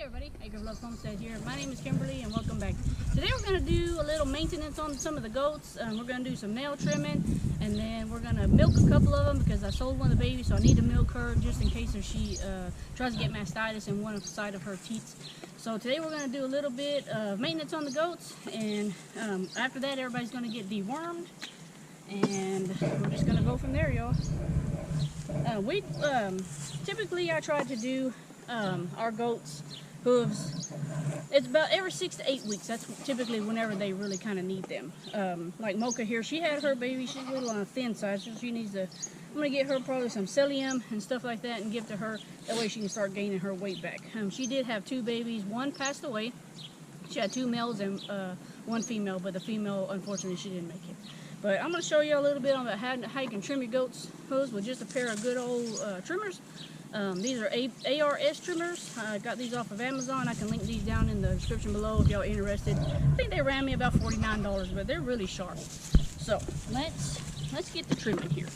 everybody, Acre of Love Homestead here. My name is Kimberly and welcome back. Today we're going to do a little maintenance on some of the goats. We're going to do some nail trimming, and then we're going to milk a couple of them because I sold one of the babies, so I need to milk her just in case if she tries to get mastitis in one side of her teats. So today we're going to do a little bit of maintenance on the goats, and after that everybody's going to get dewormed, and we're just going to go from there, y'all. Typically I try to do our goats' hooves. It's about every 6 to 8 weeks. That's typically whenever they really kind of need them. Like Mocha here, she had her baby. She's a little on the thin side, so she needs to. I'm gonna get her probably some psyllium and stuff like that, and give to her. That way she can start gaining her weight back. She did have 2 babies. One passed away. She had 2 males and 1 female, but the female, unfortunately, she didn't make it. But I'm gonna show you a little bit about how you can trim your goats' hooves with just a pair of good old trimmers. These are ARS trimmers. I got these off of Amazon. I can link these down in the description below if y'all are interested. I think they ran me about $49, but they're really sharp. So let's get the trimming here.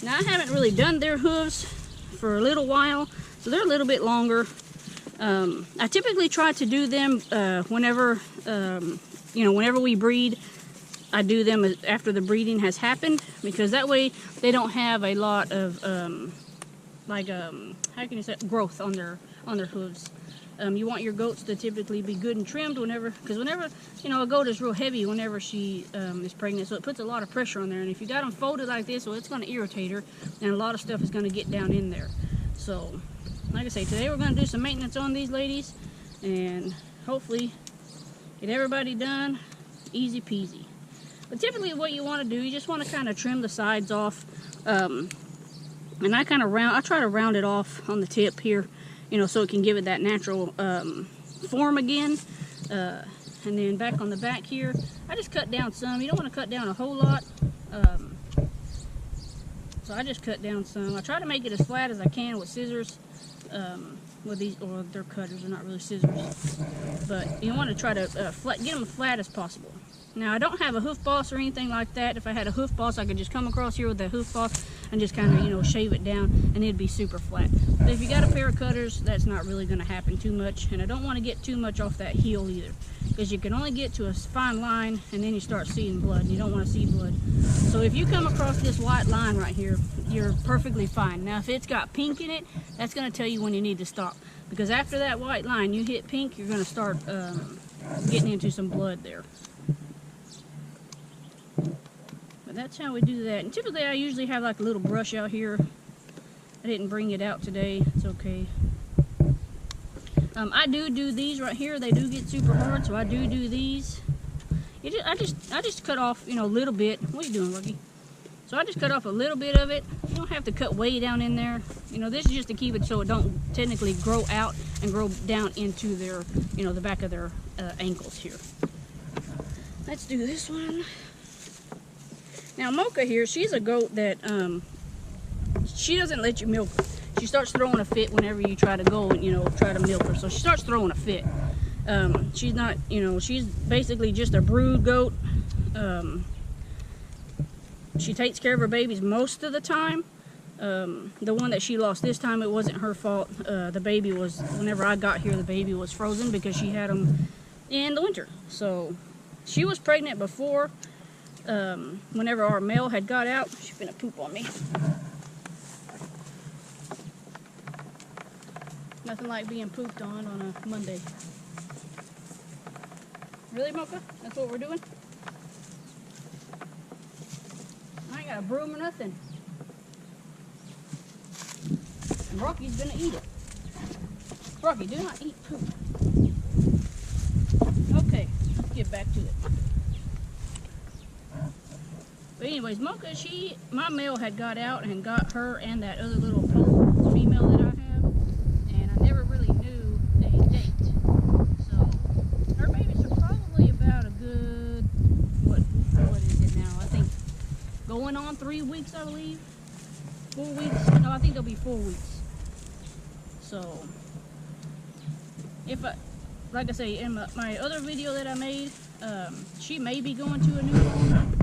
Now I haven't really done their hooves for a little while, so they're a little bit longer. I typically try to do them whenever whenever we breed. I do them after the breeding has happened, because that way they don't have a lot of how can you say, growth on their hooves. You want your goats to typically be good and trimmed because whenever a goat is real heavy whenever she is pregnant, so it puts a lot of pressure on there. And if you got them folded like this, well, it's going to irritate her, and a lot of stuff is going to get down in there. So, like I say, today we're going to do some maintenance on these ladies, and hopefully get everybody done easy peasy. But typically what you want to do, you just want to kind of trim the sides off. And I try to round it off on the tip here, so it can give it that natural form again. And then back on the back here, I just cut down some. You don't want to cut down a whole lot. So I just cut down some. I try to make it as flat as I can with scissors. With these, or they're cutters, they're not really scissors. But you want to try to get them as flat as possible. Now, I don't have a hoof boss or anything like that. If I had a hoof boss, I could just come across here with that hoof boss and just kind of, shave it down, and it'd be super flat. But if you got a pair of cutters, that's not really going to happen too much. And I don't want to get too much off that heel either, because you can only get to a fine line, and then you start seeing blood, and you don't want to see blood. So if you come across this white line right here, you're perfectly fine. Now, if it's got pink in it, that's going to tell you when you need to stop, because after that white line, you hit pink, you're going to start getting into some blood there. But that's how we do that. And typically I usually have like a little brush out here. I didn't bring it out today. It's okay. I do these right here. They do get super hard, so I do these. I just cut off, a little bit. What are you doing, Rookie? So I just cut off a little bit of it. You don't have to cut way down in there. This is just to keep it so it don't technically grow out and grow down into their, the back of their ankles here. Let's do this one. Now Mocha here, she's a goat that she doesn't let you milk her. She starts throwing a fit whenever you try to go and try to milk her. So she starts throwing a fit. She's not, she's basically just a brood goat. She takes care of her babies most of the time. The one that she lost this time, it wasn't her fault. The baby was, whenever I got here, the baby was frozen because she had them in the winter. So she was pregnant before. Whenever our male had got out. She's gonna poop on me. Nothing like being pooped on a Monday. Really, Mocha? That's what we're doing? I ain't got a broom or nothing. And Rocky's gonna eat it. Rocky, do not eat poop. Okay, let's get back to it. But anyways, Mocha, my male had got out and got her and that other little pole female that I have, and I never really knew a date. So her babies are probably about a good, what is it now? I think going on 3 weeks, I believe. 4 weeks? No, I think it'll be 4 weeks. So like I say, in my other video that I made, she may be going to a new home.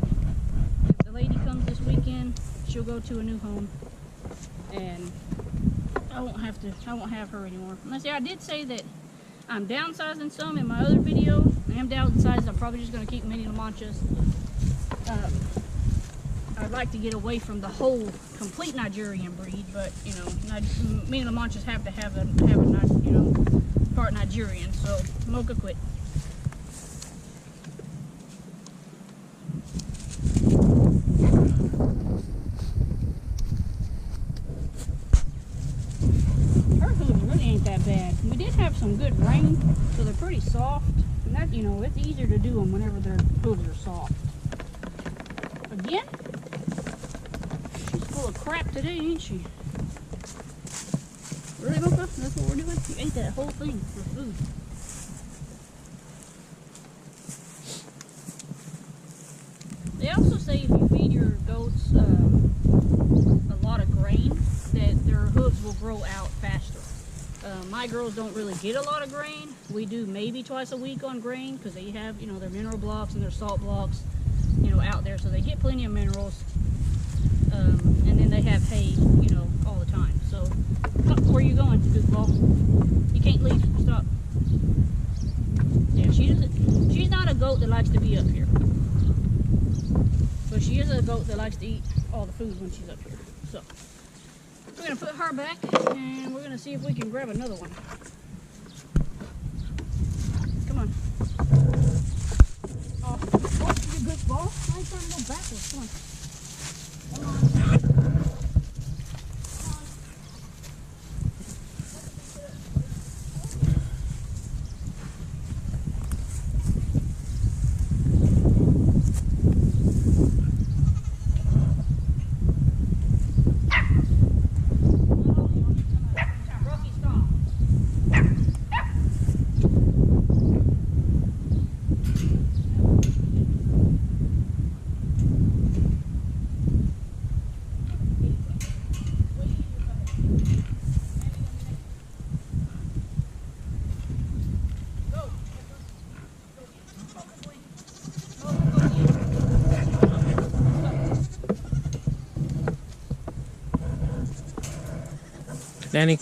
Lady comes this weekend, she'll go to a new home, and I won't have her anymore. Let's see, I did say that I'm downsizing some in my other video. I am downsizing. I'm probably just going to keep mini La Manchas. I'd like to get away from the whole complete Nigerian breed, but you know, mini La Manchas have to have a you know, part Nigerian. So Mocha quit. Her hooves really ain't that bad. We did have some good rain, so they're pretty soft. And that, you know, it's easier to do them whenever their hooves are soft. Again, she's full of crap today, ain't she? Really, Mocha? That's what we're doing? You ate that whole thing for food. They also say if you feed your goats a lot of grain, that their hooves will grow out faster. My girls don't really get a lot of grain. We do maybe twice a week on grain because they have, you know, their mineral blocks and their salt blocks, you know, out there, so they get plenty of minerals. And then they have hay, you know, all the time. So, oh, where are you going, goofball? You can't leave. Stop. Yeah, she's not a goat that likes to be up here. But she is a goat that likes to eat all the food when she's up here. So, we're going to put her back, and we're going to see if we can grab another one. Come on. Oh, you good ball. I ain't trying to go backwards. Come on. Come on. Danny.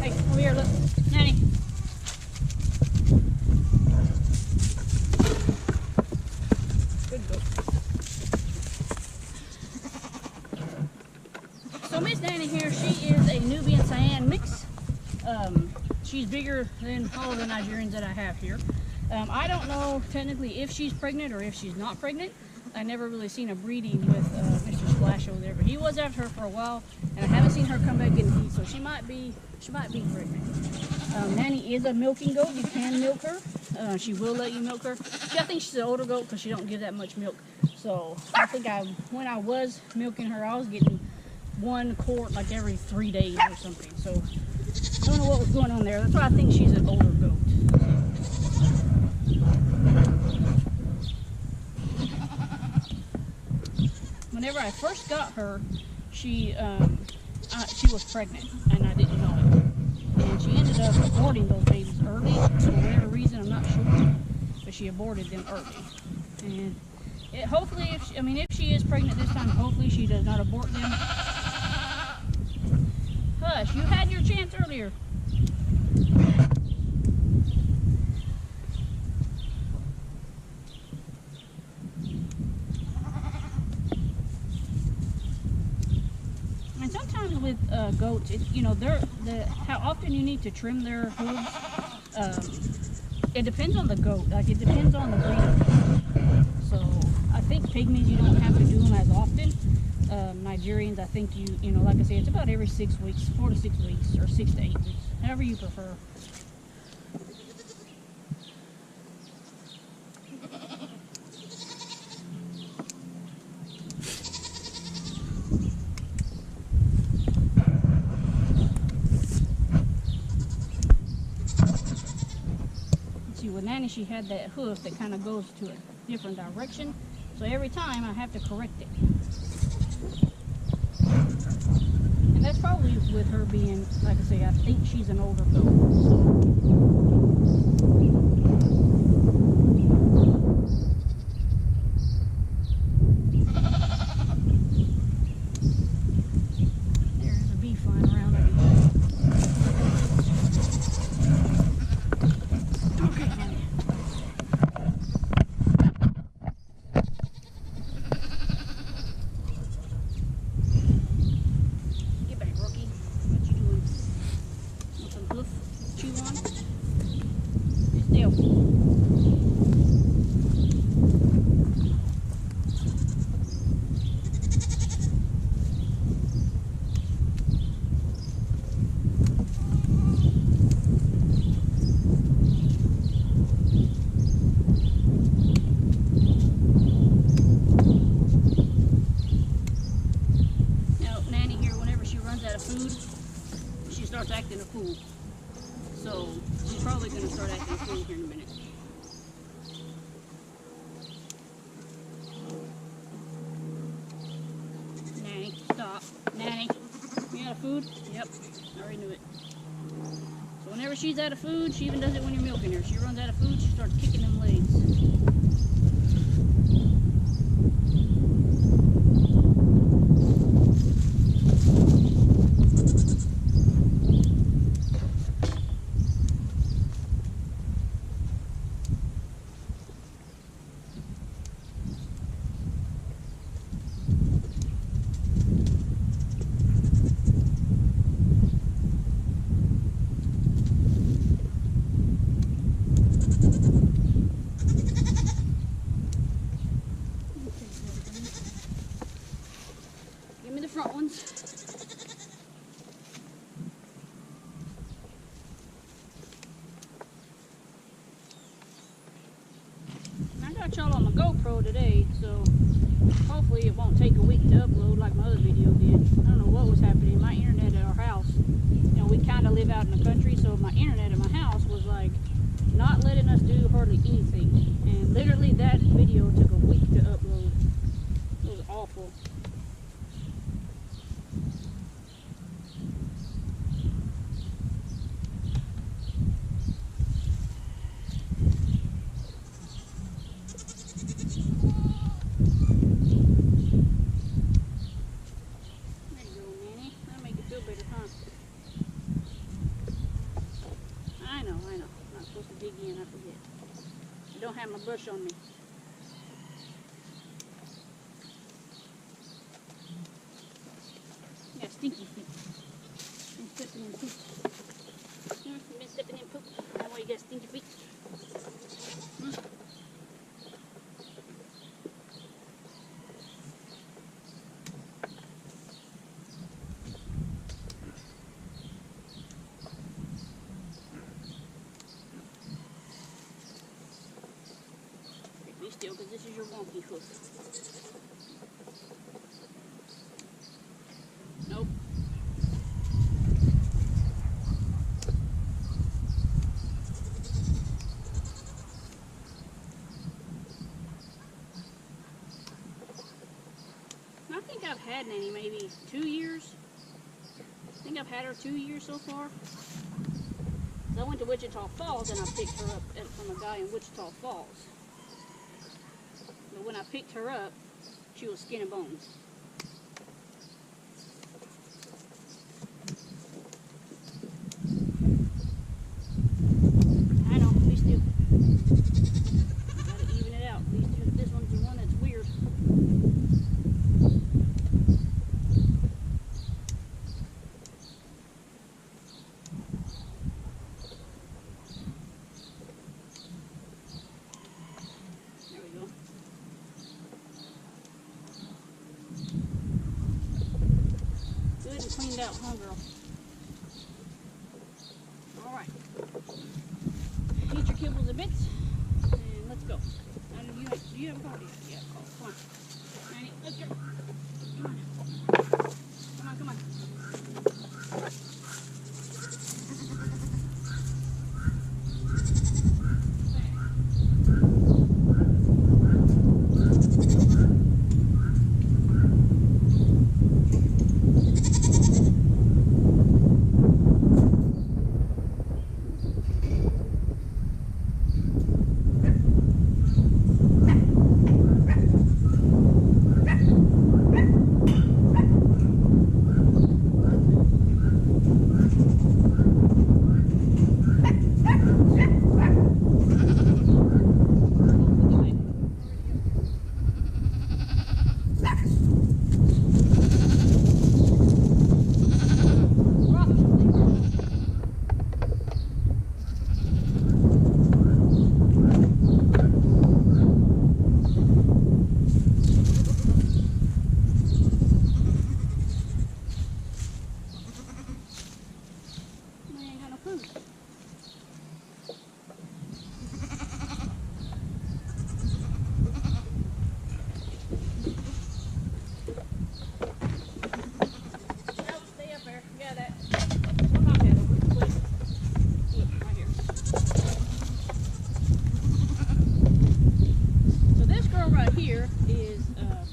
Hey, over here, look. Nanny. Good goat. So Miss Nanny here, she is a Nubian Cyan mix. She's bigger than all of the Nigerians that I have here. I don't know technically if she's pregnant or if she's not pregnant. I never really seen a breeding with Mr. Splash over there, but he was after her for a while, and I haven't seen her come back in heat, so she might be pregnant. Nanny is a milking goat. You can milk her. She will let you milk her. I think she's an older goat because she don't give that much milk. So I think when I was milking her, I was getting 1 quart like every 3 days or something. So I don't know what was going on there. That's why I think she's an older goat. Whenever I first got her, she was pregnant, and I didn't know it. And she ended up aborting those babies early for whatever reason. I'm not sure, but she aborted them early. And hopefully, if she is pregnant this time, hopefully she does not abort them. Hush, you had your chance earlier. And sometimes with goats, you know, how often you need to trim their hooves. It depends on the goat. Like, it depends on the breed of goat. So I think pygmies, you don't have to do them as often. Nigerians, I think you know, like I said, it's about every 6 weeks, 4 to 6 weeks, or 6 to 8 weeks, however you prefer. See, with Nanny, she had that hoof that kind of goes to a different direction, so every time I have to correct it. And that's probably with her being, like I say, I think she's an older goat. So. There's a bee flying around over here. Okay, honey. Get back, rookie. What you doing? Want some hoof chew on? Stay still. Now, Nanny here, whenever she runs out of food, she starts acting a fool. So, she's probably going to start acting a fool here in a minute. Nanny, stop. Nanny, you out of food? Yep, I already knew it. So whenever she's out of food, she even does it when you're milking her. She runs out of food, she starts kicking them legs. Give me the front ones. I got y'all on my GoPro today, so hopefully it won't take a week to upload like my other video did. I don't know what was happening. My internet at our house, you know, we kind of live out in the country, so my internet at my house was like not letting us do hardly anything. And literally that video took a week to upload. It was awful. I know. I'm not supposed to dig in, I forget. I don't have my brush on me. Yeah, stinky feet. Been stepping in poop. You've been stepping in poop. That's why you got stinky feet. Be still, because this is your wonky hoof. Nope. I think I've had Nanny maybe 2 years. I think I've had her 2 years so far. So I went to Wichita Falls and I picked her up from a guy in Wichita Falls. But when I picked her up, she was skin and bones. I know, be still. Gotta even it out. This one's the one that's weird. There we go. Good and cleaned out, huh, girl? Alright. Eat your kibbles and bits, and let's go. Now, do you have a call? Yeah, call. Come on. Nanny, let's go. Come on. Come on.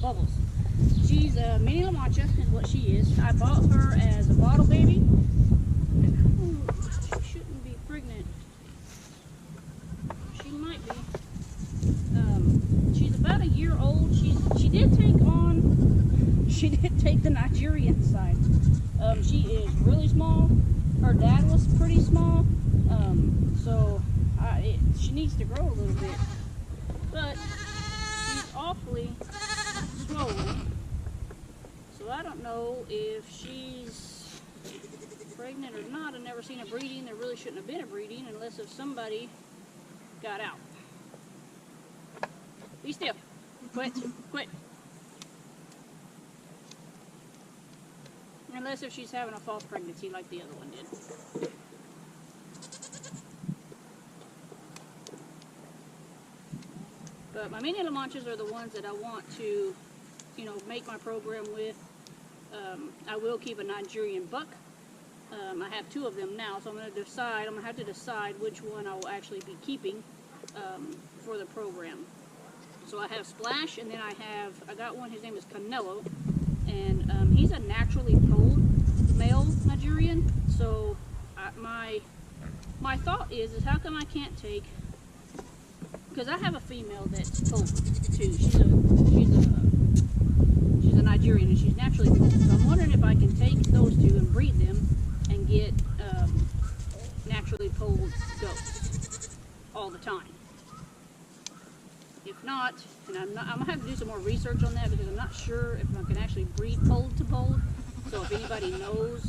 Bubbles. She's a mini La Mancha is what she is. I bought her as a bottle baby. She shouldn't be pregnant. She might be. She's about a year old. She did take the Nigerian side. She is really small. Her dad was pretty small. So she needs to grow a little bit. But she's awfully swollen. So I don't know if she's pregnant or not. I've never seen a breeding. There really shouldn't have been a breeding unless if somebody got out. Be still. Quit. Quit. Unless if she's having a false pregnancy like the other one did. But my mini La Manchas are the ones that I want to, you know, make my program with. I will keep a Nigerian buck. I have 2 of them now, so I'm going to have to decide which one I will actually be keeping for the program. So I have Splash, and then I got one, his name is Canelo, and he's a naturally polled male Nigerian. So my thought is how come I can't take, because I have a female that's polled too. She's a Nigerian, and she's naturally polled. So I'm wondering if I can take those 2 and breed them and get naturally polled goats all the time. If not, and I'm gonna have to do some more research on that because I'm not sure if I can actually breed polled to polled. So if anybody knows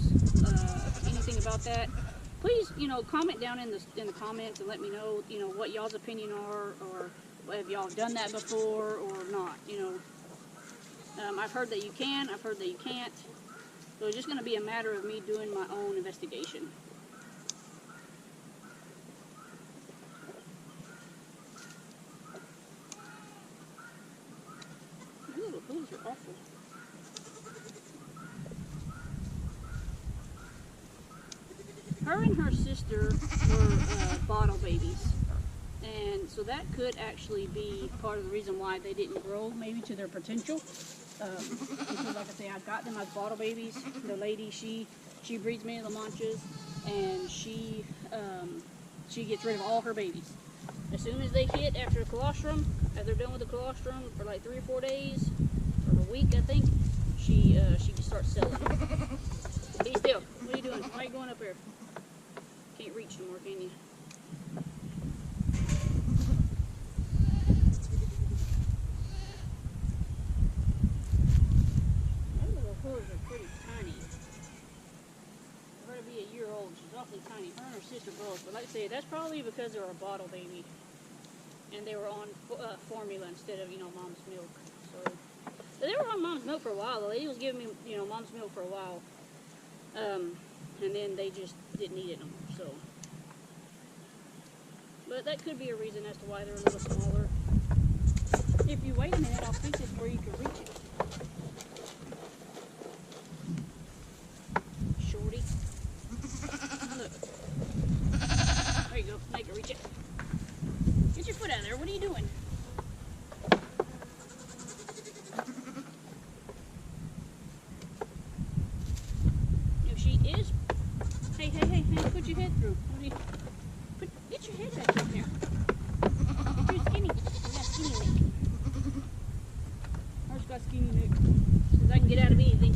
anything about that, please, you know, comment down in the comments and let me know, you know, what y'all's opinion are, or have y'all done that before or not. You know, I've heard that you can, I've heard that you can't. So it's just going to be a matter of me doing my own investigation. Ooh, the hooves are awful. Her and her sister were bottle babies. And so that could actually be part of the reason why they didn't grow maybe to their potential. Because like I say, I got them as bottle babies. The lady, she breeds many La Manchas, and she gets rid of all her babies. As soon as they hit after the colostrum, as they're done with the colostrum for like 3 or 4 days, or a week I think, she just starts selling them. Be still. What are you doing? Why are you going up here? Can't reach no more, can you? Are pretty tiny. For her to be a year old, she's awfully tiny. Her and her sister both. But like I say, that's probably because they were a bottle baby. And they were on formula instead of, you know, mom's milk. So they were on mom's milk for a while. The lady was giving me, you know, mom's milk for a while. And then they just didn't need it no more. So, but that could be a reason as to why they're a little smaller. If you wait a minute, I'll fix it where you can reach it. Shorty. Look. There you go. Now you can reach it. Get your foot out of there. What are you doing? If she is... Hey, put your head through. Get your head back in there. You're too skinny. You got skinny neck. Hers got skinny neck. Because I can get out of anything.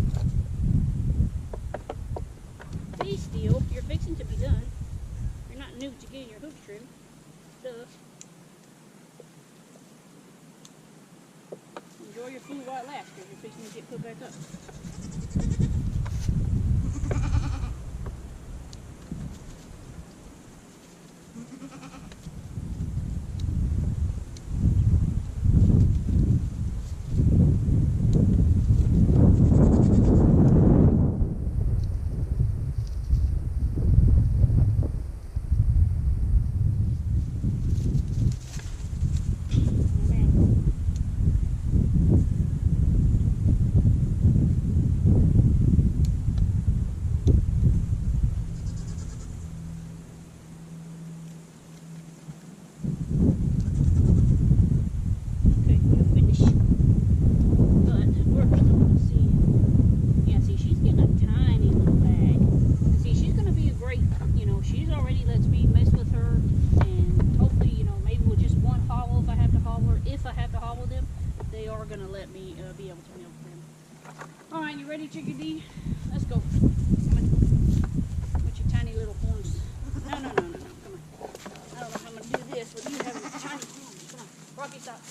Be still. You're fixing to be done. You're not new to getting your hooves trimmed. Duh. Enjoy your food while it lasts, because you're fixing to get put back up. Alright, you ready, Chickadee? Let's go. Come on. With your tiny little horns. No. Come on. I don't know if I'm going to do this with you having tiny horns. Come on. Rocky, stop.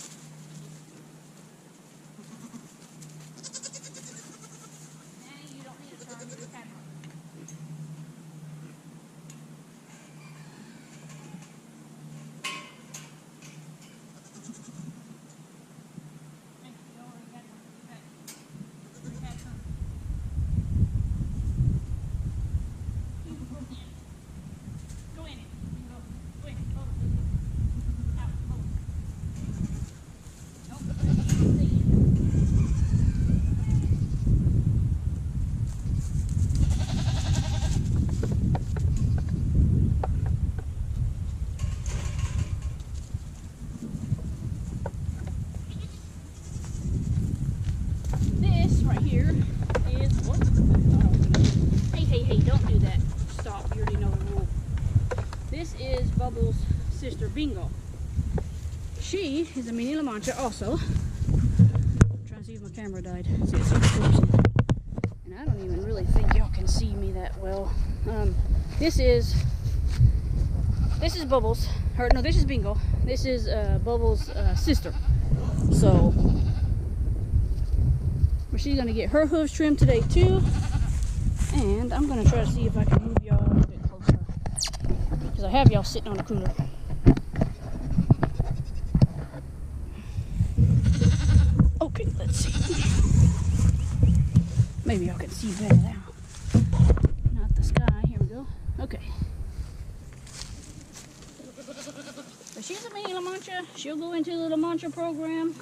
Hey, you don't need to turn. You're kind of... Bubbles' sister Bingo. She is a mini La Mancha also. I'm trying to see if my camera died. See, it's so close. And I don't even really think y'all can see me that well. This is Bubbles. No, this is Bingo. This is Bubbles' sister. So she's gonna get her hooves trimmed today too. And I'm gonna try to see if I can move y'all a bit closer. Because I have y'all sitting on the cooler. Okay, let's see. Maybe y'all can see better now. Not the sky. Here we go. Okay. So she's a mini La Mancha. She'll go into the La Mancha program.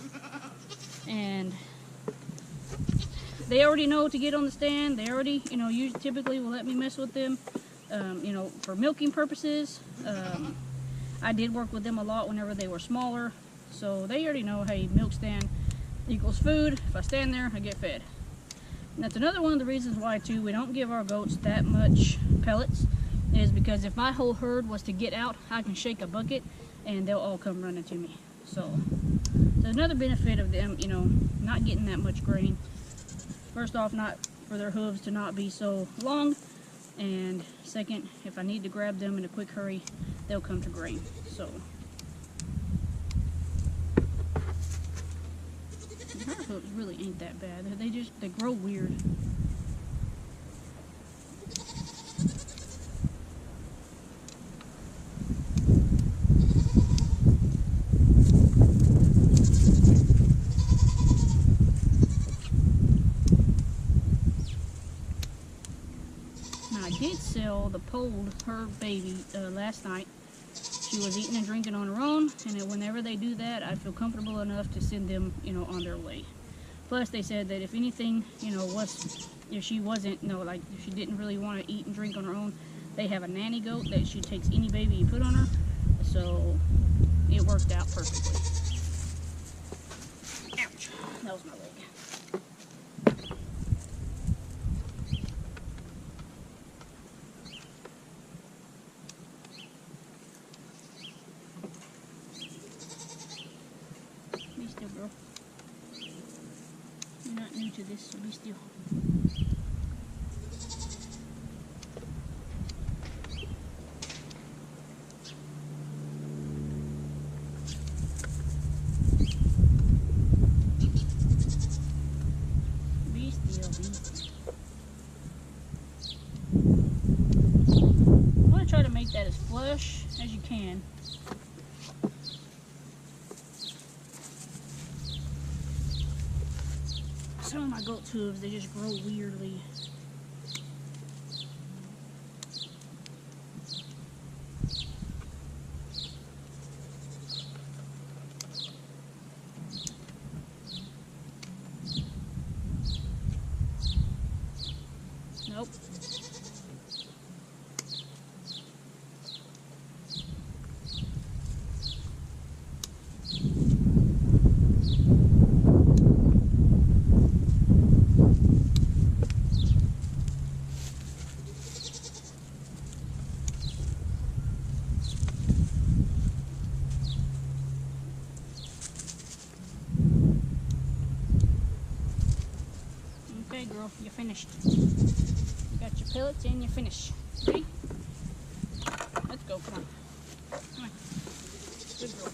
And they already know to get on the stand. They already, typically will let me mess with them. For milking purposes. I did work with them a lot whenever they were smaller, so they already know, hey, milk stand equals food. If I stand there, I get fed. And that's another one of the reasons why too we don't give our goats that much pellets, is because if my whole herd was to get out, I can shake a bucket and they'll all come running to me. So there's another benefit of them, not getting that much grain. First off, not for their hooves to not be so long. And second, if I need to grab them in a quick hurry, they'll come to grain. So her hooves really ain't that bad. They grow weird. I did sell the polled, her baby, last night. She was eating and drinking on her own, and whenever they do that, I feel comfortable enough to send them, on their way. Plus, they said that if anything, if she wasn't, if she didn't really want to eat and drink on her own, they have a nanny goat that she takes any baby you put on her. So it worked out perfectly. Ouch, that was my leg. Be still, girl. You're not new to this, so be still. Be still, be still. You want to try to make that as flush as you can. Some of my goat's hooves, they just grow weirdly. Nope. girl. You're finished. You got your pellets and you're finished. Ready? Let's go. Come on. Come on. Good girl.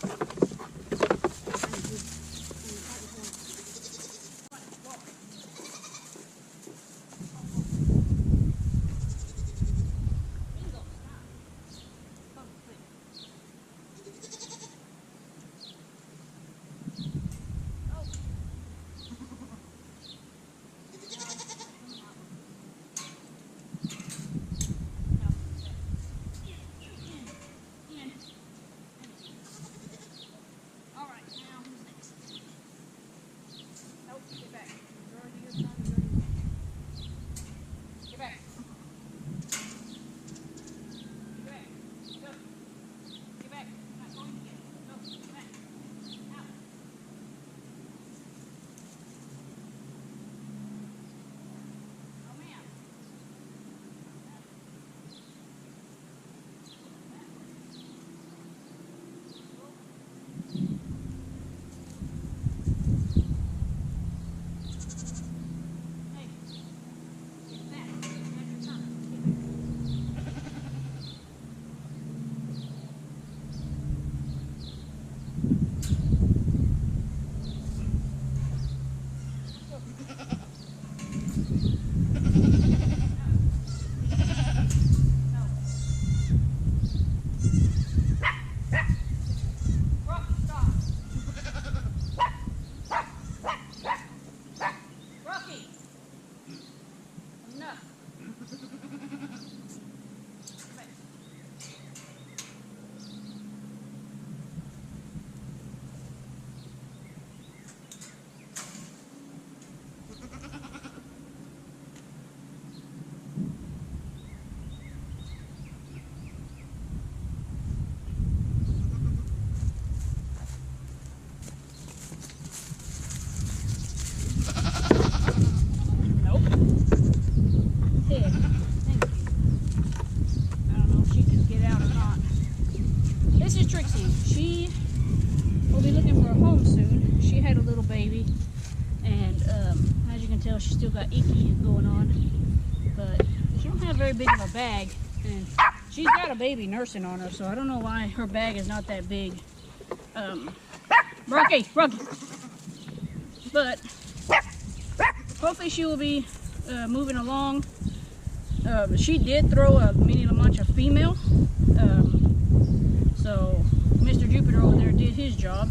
She will be looking for a home soon. She had a little baby, and as you can tell, she's still got icky going on, but she don't have very big of a bag, and she's got a baby nursing on her, so I don't know why her bag is not that big. Rocky. But hopefully she will be moving along. She did throw a mini La Mancha female, so Mr. Jupiter over there did his job.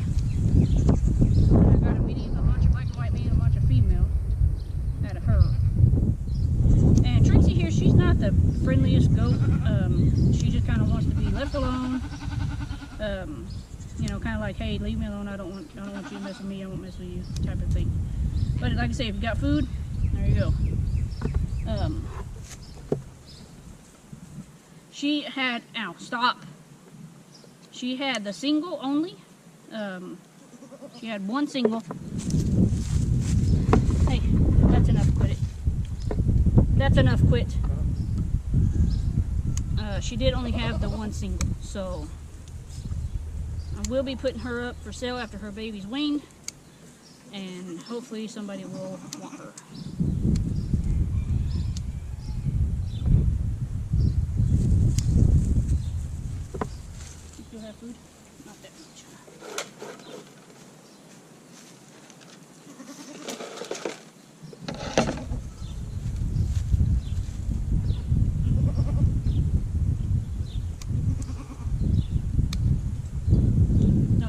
I got a mini La Mancha, black and white mini La Mancha female out of her. And Trixie here, she's not the friendliest goat. She just kind of wants to be left alone. You know, kind of like, hey, leave me alone. I don't want you to mess with me. I won't mess with you, type of thing. But like I say, if you got food, there you go. She had, ow, stop. She had the single only. She had one single. Hey, that's enough, quit it. That's enough, quit. She did only have the one single, so I will be putting her up for sale after her baby's weaned, and hopefully somebody will want her. You still have food? Not that much.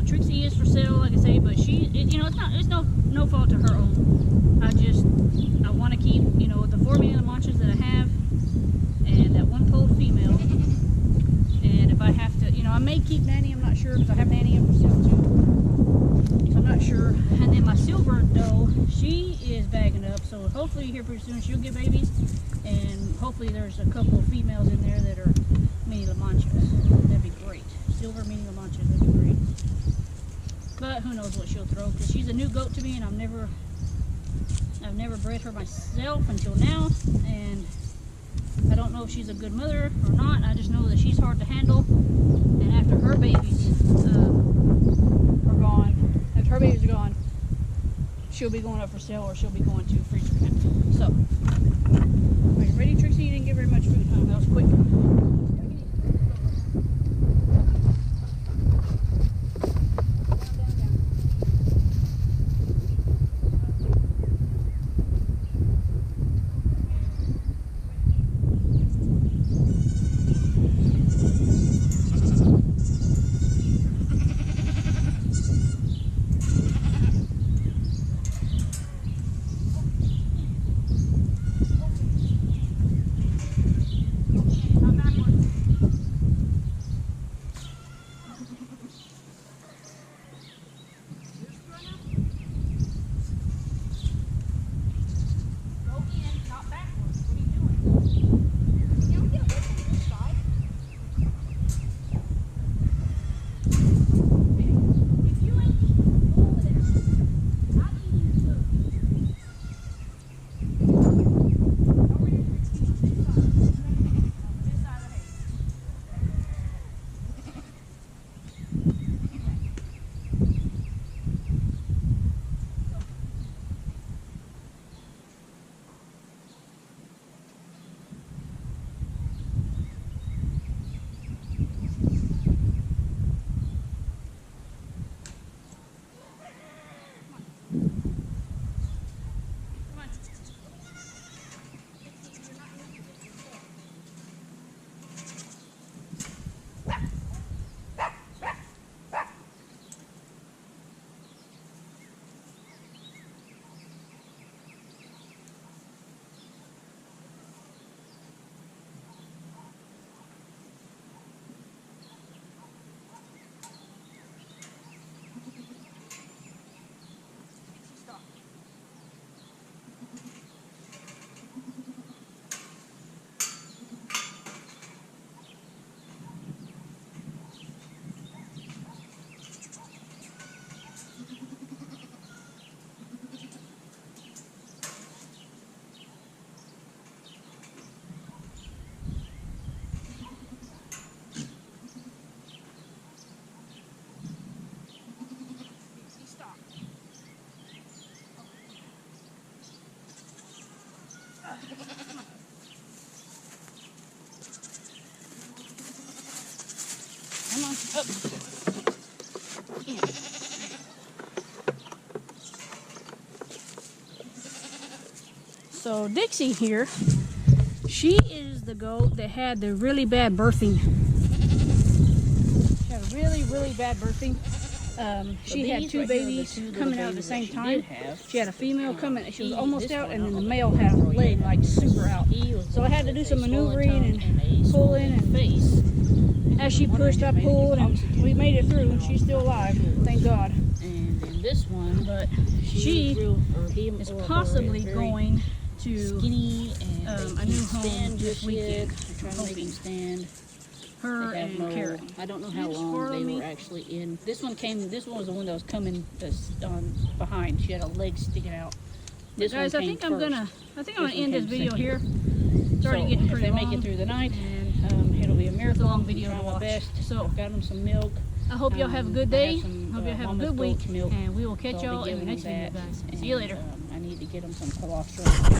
Trixie is for sale, like I say, but you know, it's no fault to her own. I want to keep, you know, the 4 mini La Manchas that I have, and that one polled female. And if I have to, you know, I may keep Nanny. I'm not sure, because I have Nanny in for sale too. So I'm not sure. And then my silver doe, she is bagging up. So hopefully here pretty soon she'll get babies, and hopefully there's a couple of females in there that are mini La Manchas. That'd be great. Silver mini La Manchas, that'd be great. But who knows what she'll throw, because she's a new goat to me, and I've never bred her myself until now, and I don't know if she's a good mother or not. I just know that she's hard to handle, and after her babies are gone, she'll be going up for sale, or she'll be going to freezer camp. So Ready, Trixie? You didn't get very much food, huh? That was quick. Come on, up. Yeah. So Dixie here, she is the goat that had the really bad birthing. She had a really bad birthing. She had two babies coming out at the same time. She had a female coming, she was almost out, and then the male had a leg like super out. So I had to do some maneuvering and pulling and face. As she pushed, I pulled, and we made it through, and she's still alive, thank God. And then this one, But she is possibly going to skinny and a new home this weekend. I'm trying to make him stand. Her They have and Karen. I don't know how Just long follow they me. were actually in. This one was the one that was coming behind. She had a leg sticking out. This Guys, one I came think I'm first. gonna one end this came video second. here. It's already So getting if pretty they long. make it through the night, and it'll be a miracle. long video I'm to trying my watch. best. So I've got them some milk. I hope y'all have a good I day. have some, Hope y'all have a Mama's good week, goat's milk, and we will catch so I'll y'all be in the giving next them video, that. guys. See you And, later. I need to get them some colostrum.